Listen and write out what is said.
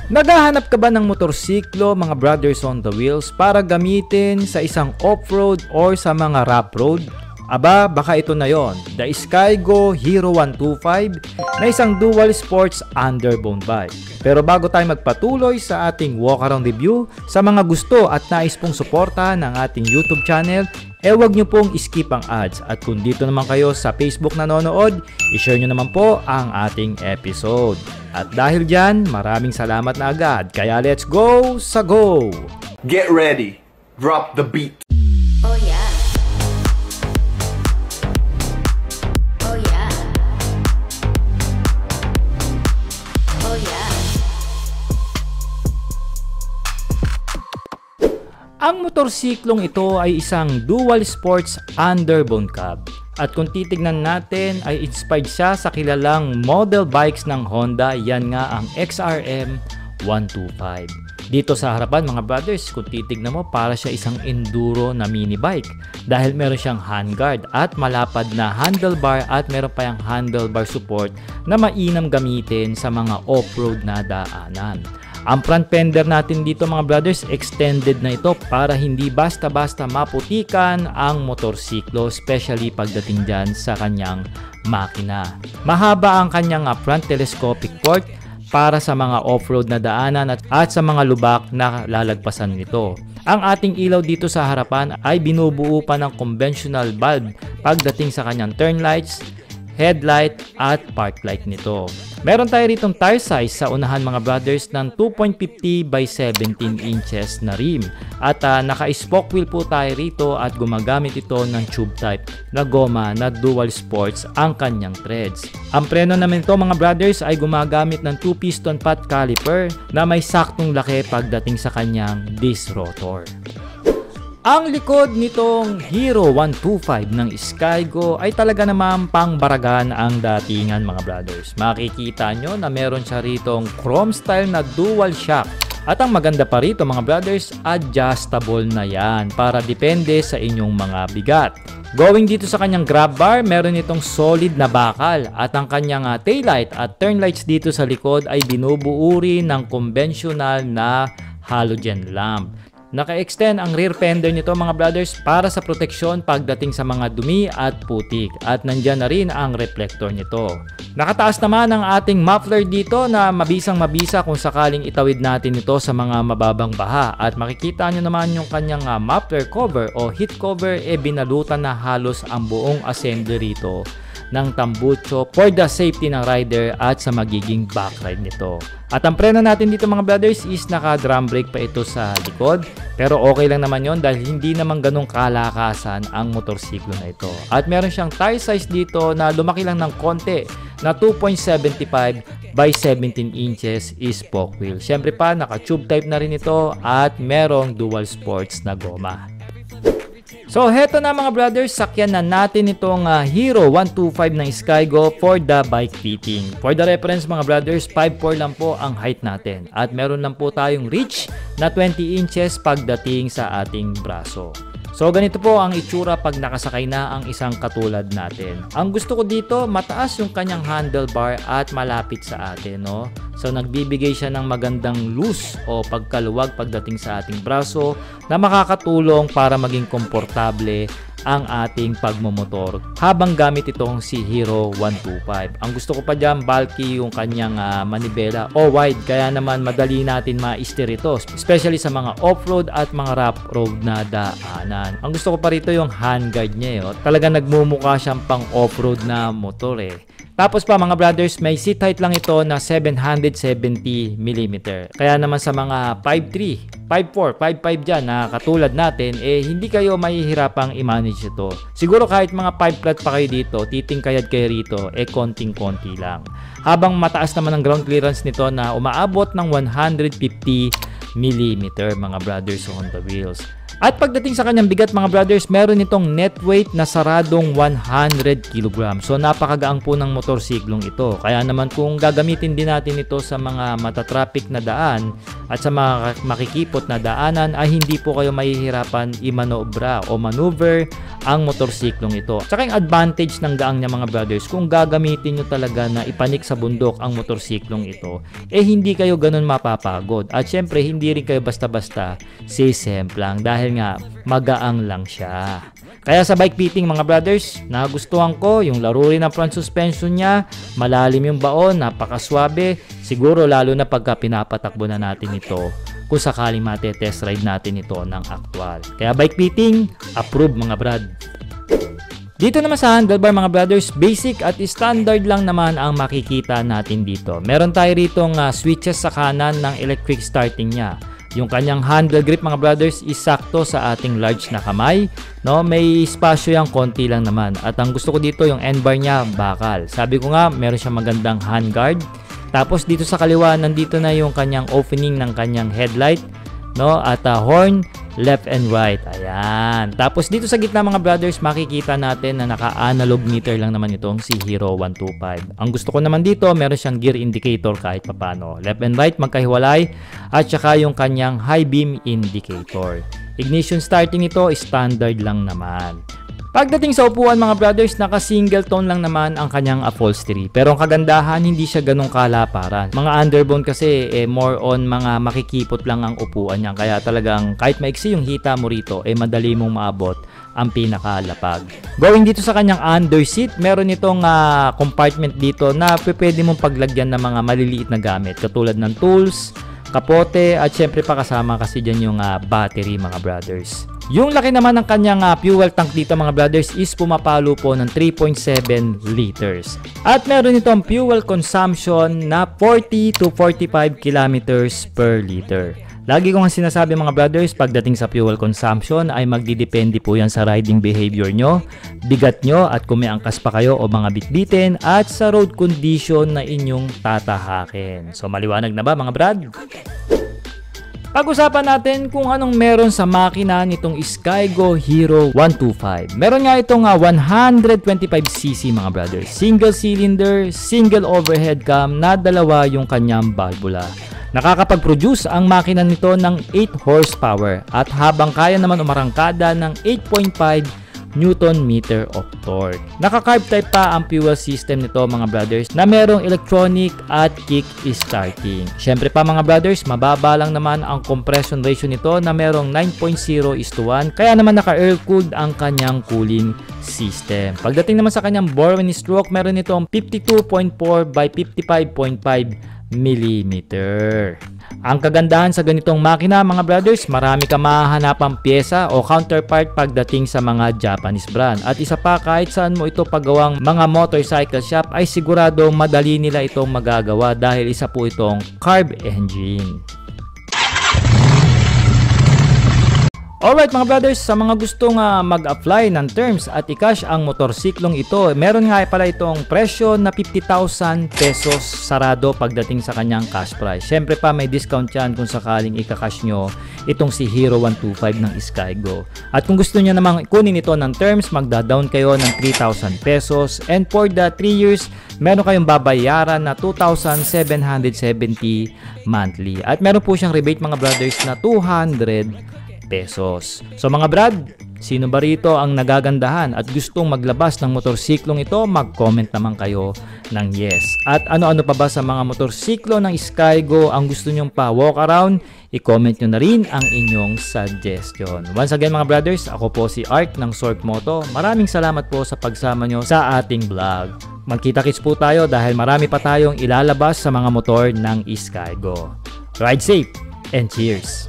Naghahanap ka ba ng motorsiklo mga brothers on the wheels para gamitin sa isang off-road or sa mga rough road? Aba, baka ito na yon, the Skygo Hero 125 na isang dual sports underbone bike. Pero bago tayo magpatuloy sa ating walk around review, sa mga gusto at nais pong suporta ng ating YouTube channel, huwag nyo pong skip ang ads. At kung dito naman kayo sa Facebook nanonood, i-share nyo naman po ang ating episode. At dahil dyan, maraming salamat na agad. Kaya let's go sa go! Get ready, drop the beat. Oh yeah. Oh yeah. Oh yeah. Ang motorsiklong ito ay isang dual sports underbone cab. At kung titignan natin ay inspired siya sa kilalang model bikes ng Honda, yan nga ang XRM 125. Dito sa harapan mga brothers, kung titignan mo para siya isang enduro na mini bike dahil meron siyang handguard at malapad na handlebar at meron pa yung handlebar support na mainam gamitin sa mga off-road na daanan. Ang front fender natin dito mga brothers, extended na ito para hindi basta-basta maputikan ang motorsiklo, especially pagdating dyan sa kanyang makina. Mahaba ang kanyang front telescopic port para sa mga off-road na daanan at sa mga lubak na lalagpasan nito. Ang ating ilaw dito sa harapan ay binubuo pa ng conventional bulb pagdating sa kanyang turn lights, headlight at park light nito. Meron tayo ritong tire size sa unahan mga brothers ng 2.50 by 17 inches na rim. At naka-spoke wheel po tayo rito at gumagamit ito ng tube type na goma na dual sports ang kanyang treads. Ang preno naman ito mga brothers ay gumagamit ng 2-piston pot caliper na may saktong laki pagdating sa kanyang disc rotor. Ang likod nitong Hero 125 ng Skygo ay talaga naman pangbaragan ang datingan mga brothers. Makikita nyo na meron siya ritong chrome style na dual shock. At ang maganda pa rito mga brothers, adjustable na yan para depende sa inyong mga bigat. Going dito sa kanyang grab bar, meron itong solid na bakal at ang kanyang taillight at turn lights dito sa likod ay binubuo rin ng conventional na halogen lamp. Naka-extend ang rear fender nito mga brothers para sa proteksyon pagdating sa mga dumi at putik at nandyan na rin ang reflector nito. Nakataas naman ang ating muffler dito na mabisang mabisa kung sakaling itawid natin ito sa mga mababang baha at makikita nyo naman yung kanyang muffler cover o heat cover binalutan na halos ang buong assembly rito ng tambucho for the safety ng rider at sa magiging backride nito. At ang preno natin dito mga brothers is naka drum brake pa ito sa likod, pero okay lang naman yon dahil hindi naman ganong kalakasan ang motorsiklo na ito. At meron siyang tire size dito na lumaki lang ng konti na 2.75 by 17 inches is spoke wheel. Syempre pa naka tube type na rin ito at merong dual sports na goma. So heto na mga brothers, sakyan na natin itong Hero 125 ng Skygo for the bike fitting. For the reference mga brothers, 5'4 lang po ang height natin at meron lang po tayong reach na 20 inches pagdating sa ating braso. So ganito po ang itsura pag nakasakay na ang isang katulad natin. Ang gusto ko dito, mataas yung kanyang handlebar at malapit sa atin, no? So nagbibigay siya ng magandang loose o pagkaluwag pagdating sa ating braso na makakatulong para maging komportable ang ating pagmomotor habang gamit itong si Hero 125. Ang gusto ko pa dyan, bulky yung kanyang manibela o wide, kaya naman madali natin ma-steer ito, especially sa mga off-road at mga rough road na daanan. Ang gusto ko pa rito yung handguard niya, talaga nagmumukha siyang pang off-road na motor Tapos pa mga brothers, may seat height lang ito na 770mm. Kaya naman sa mga 5'3", 5'4", 5'5 dyan na katulad natin, hindi kayo mahihirapang i-manage ito. Siguro kahit mga 5 flat pa kayo dito, titingkayad kayo rito, konting-konti lang. Habang mataas naman ang ground clearance nito na umaabot ng 150mm mga brothers on the wheels. At pagdating sa kanyang bigat mga brothers, meron itong net weight na saradong 100 kg. So napakagaang po ng motorsiklong ito. Kaya naman kung gagamitin din natin ito sa mga matatraffic na daan at sa mga makikipot na daanan, ay hindi po kayo mahihirapan imanobra o maneuver ang motorsiklong ito. Tsaka yung advantage ng gaang niya mga brothers, kung gagamitin nyo talaga na ipanik sa bundok ang motorsiklong ito, hindi kayo ganun mapapagod. At syempre hindi rin kayo basta-basta sisemplang dahil nga magaang lang siya. Kaya sa bike fitting mga brothers, nagustuhan ko yung laro rin ng front suspension niya, malalim yung baon, napakaswabe, siguro lalo na pagka pinapatakbo na natin ito kung sakaling mate-test ride natin ito ng actual. Kaya bike fitting, approve mga brad. Dito naman sa handlebar mga brothers, basic at standard lang naman ang makikita natin dito. Meron tayo ritong switches sa kanan ng electric starting niya. Yung kanyang handle grip mga brothers is sakto sa ating large na kamay, no? May spasyo yang konti lang naman. At ang gusto ko dito yung end bar niya bakal. Sabi ko nga, meron siyang magandang handguard. Tapos dito sa kaliwa, nandito na yung kanyang opening ng kanyang headlight, no? At horn, left and right. Ayan. Tapos dito sa gitna mga brothers, makikita natin na naka-analog meter lang naman itong si Hero 125. Ang gusto ko naman dito, meron siyang gear indicator kahit papano. Left and right magkahiwalay at saka yung kanyang high beam indicator. Ignition starting nito, standard lang naman. Pagdating sa upuan mga brothers, naka-single tone lang naman ang kanyang upholstery. Pero ang kagandahan, hindi siya ganong kalaparan. Mga underbone kasi, more on mga makikipot lang ang upuan niya. Kaya talagang kahit maiksi yung hita mo rito, madali mong maabot ang pinakalapag. Going dito sa kanyang underseat, meron itong compartment dito na pwede mong paglagyan ng mga maliliit na gamit. Katulad ng tools, kapote, at syempre pa kasama kasi dyan yung battery mga brothers. Yung laki naman ng kanyang fuel tank dito mga brothers is pumapalo po ng 3.7 liters. At meron itong fuel consumption na 40 to 45 kilometers per liter. Lagi ko nga sinasabi mga brothers, pagdating sa fuel consumption ay magdidepende po yan sa riding behavior nyo, bigat nyo at kung may angkas pa kayo o mga bitbitin at sa road condition na inyong tatahakin. So maliwanag na ba mga brad? Pag-usapan natin kung anong meron sa makina nitong Skygo Hero 125. Meron nga itong 125cc mga brothers. Single cylinder, single overhead cam na dalawa yung kanyang valvula. Nakakapag-produce ang makina nito ng 8 horsepower at habang kaya naman umarangkada ng 8.5 Newton meter of torque. Naka-carb type pa ang fuel system nito mga brothers na merong electronic at kick starting. Syempre pa mga brothers, mababa lang naman ang compression ratio nito na merong 9.0:1 kaya naman naka-air cooled ang kanyang cooling system. Pagdating naman sa kanyang bore when stroke, meron itong 52.4 by 55.5 millimeter. Ang kagandahan sa ganitong makina mga brothers, marami ka mahahanapang pyesa o counterpart pagdating sa mga Japanese brand. At isa pa, kahit saan mo ito paggawang mga motorcycle shop ay sigurado madali nila itong magagawa dahil isa po itong carb engine. Alright mga brothers, sa mga gustong mag-apply ng terms at i-cash ang motorsiklong ito, meron nga pala itong presyo na 50,000 pesos sarado pagdating sa kanyang cash price. Syempre pa may discount yan kung sakaling ika-cash nyo itong si Hero 125 ng Skygo. At kung gusto nyo namang kunin ito ng terms, magda-down kayo ng 3,000 pesos and for the 3 years, meron kayong babayaran na 2,770 monthly. At meron po siyang rebate mga brothers na 200 pesos. So mga brad, sino ba rito ang nagagandahan at gustong maglabas ng motorsiklong ito? Mag-comment naman kayo ng yes. At ano-ano pa ba sa mga motorsiklo ng Skygo ang gusto nyong pa walk around? I-comment nyo na rin ang inyong suggestion. Once again mga brothers, ako po si Art ng Sork Moto. Maraming salamat po sa pagsama nyo sa ating vlog. Magkita-kits po tayo dahil marami pa tayong ilalabas sa mga motor ng Skygo. Ride safe and cheers!